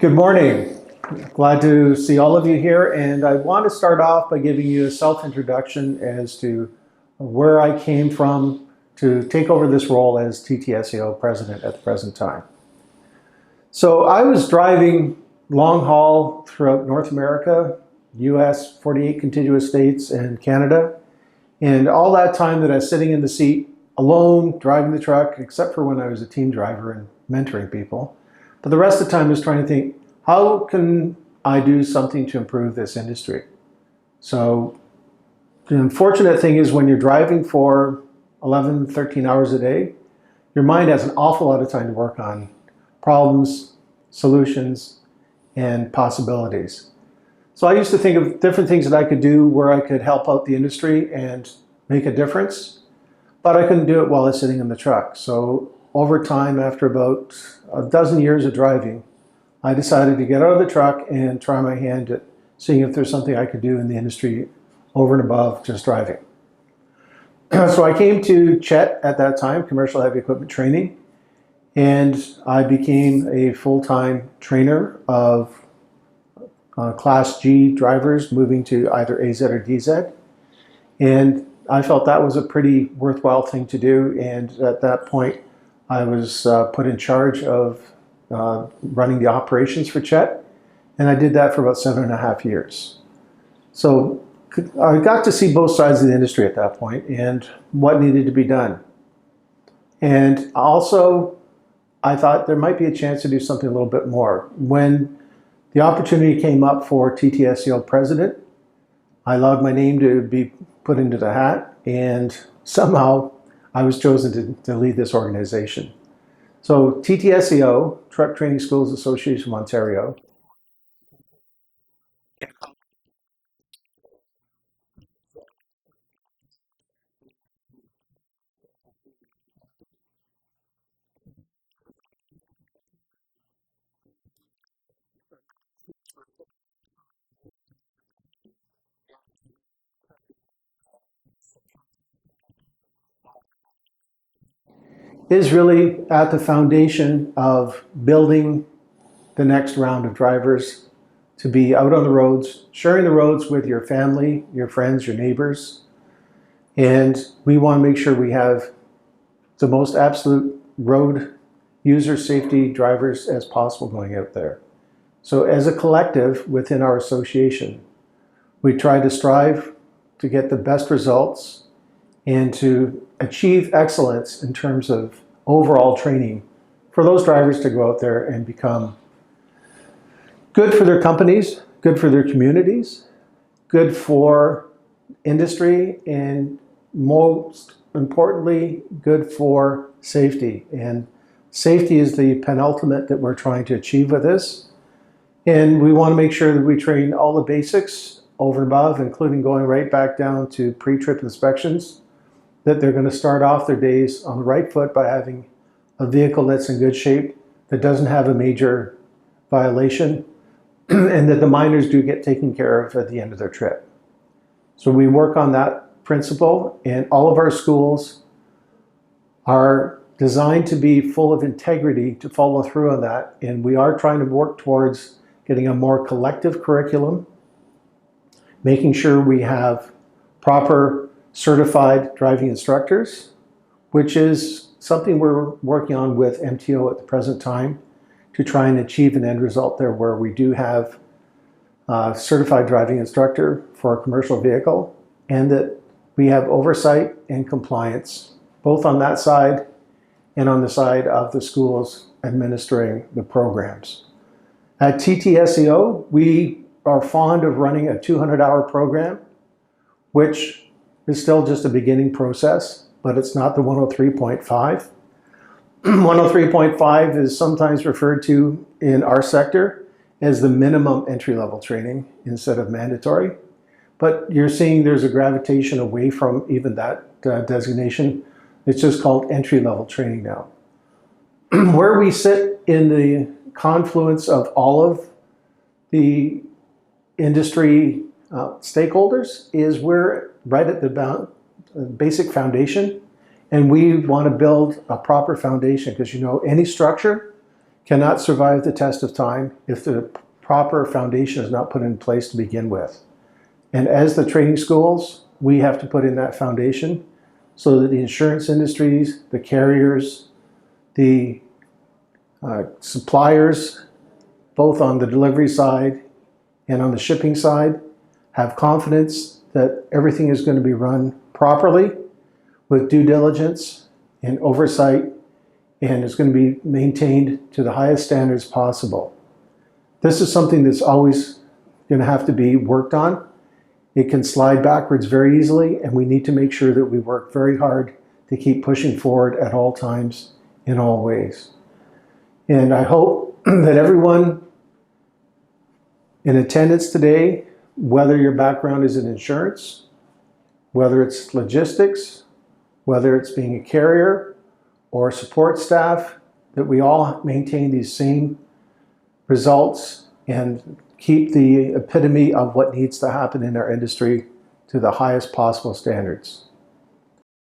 Good morning. Glad to see all of you here, and I want to start off by giving you a self-introduction as to where I came from to take over this role as TTSAO president at the present time. So I was driving long haul throughout North America, US, 48 contiguous states, and Canada. And all that time that I was sitting in the seat alone, driving the truck, except for when I was a team driver and mentoring people. But the rest of the time I was trying to think, how can I do something to improve this industry? So the unfortunate thing is when you're driving for 11, 13 hours a day, your mind has an awful lot of time to work on problems, solutions, and possibilities. So I used to think of different things that I could do where I could help out the industry and make a difference, but I couldn't do it while I was sitting in the truck. So over time, after about a dozen years of driving, I decided to get out of the truck and try my hand at seeing if there's something I could do in the industry over and above just driving. So I came to CHET at that time, Commercial Heavy Equipment Training, and I became a full-time trainer of Class G drivers moving to either AZ or DZ. And I felt that was a pretty worthwhile thing to do, and at that point I was put in charge of running the operations for CHET, and I did that for about 7.5 years. So I got to see both sides of the industry at that point and what needed to be done. And also, I thought there might be a chance to do something a little bit more. When the opportunity came up for TTSAO president, I allowed my name to be put into the hat, and somehow I was chosen to lead this organization. So TTSAO, Truck Training Schools Association of Ontario, is really at the foundation of building the next round of drivers to be out on the roads, sharing the roads with your family, your friends, your neighbors. And we want to make sure we have the most absolute road user safety drivers as possible going out there. So as a collective within our association, we try to strive to get the best results and to achieve excellence in terms of overall training for those drivers to go out there and become good for their companies, good for their communities, good for industry, and most importantly, good for safety. And safety is the penultimate that we're trying to achieve with this. And we want to make sure that we train all the basics over and above, including going right back down to pre-trip inspections, that they're going to start off their days on the right foot by having a vehicle that's in good shape, that doesn't have a major violation, and that the minors do get taken care of at the end of their trip. So we work on that principle, and all of our schools are designed to be full of integrity to follow through on that, and we are trying to work towards getting a more collective curriculum, making sure we have proper certified driving instructors, which is something we're working on with MTO at the present time to try and achieve an end result there where we do have a certified driving instructor for a commercial vehicle, and that we have oversight and compliance both on that side and on the side of the schools administering the programs. At TTSAO, we are fond of running a 200-hour program, which is still just a beginning process, but it's not the 103.5. 103.5 is sometimes referred to in our sector as the minimum entry-level training instead of mandatory. But you're seeing there's a gravitation away from even that designation. It's just called entry-level training now. Where we sit in the confluence of all of the industry stakeholders is we're right at the basic foundation, and we want to build a proper foundation because, you know, any structure cannot survive the test of time if the proper foundation is not put in place to begin with. And as the training schools, we have to put in that foundation so that the insurance industries, the carriers, the suppliers, both on the delivery side and on the shipping side, have confidence that everything is going to be run properly with due diligence and oversight, and is going to be maintained to the highest standards possible. This is something that's always going to have to be worked on. It can slide backwards very easily, and we need to make sure that we work very hard to keep pushing forward at all times in all ways. And I hope that everyone in attendance today, whether your background is in insurance, whether it's logistics, whether it's being a carrier or support staff, that we all maintain these same results and keep the epitome of what needs to happen in our industry to the highest possible standards.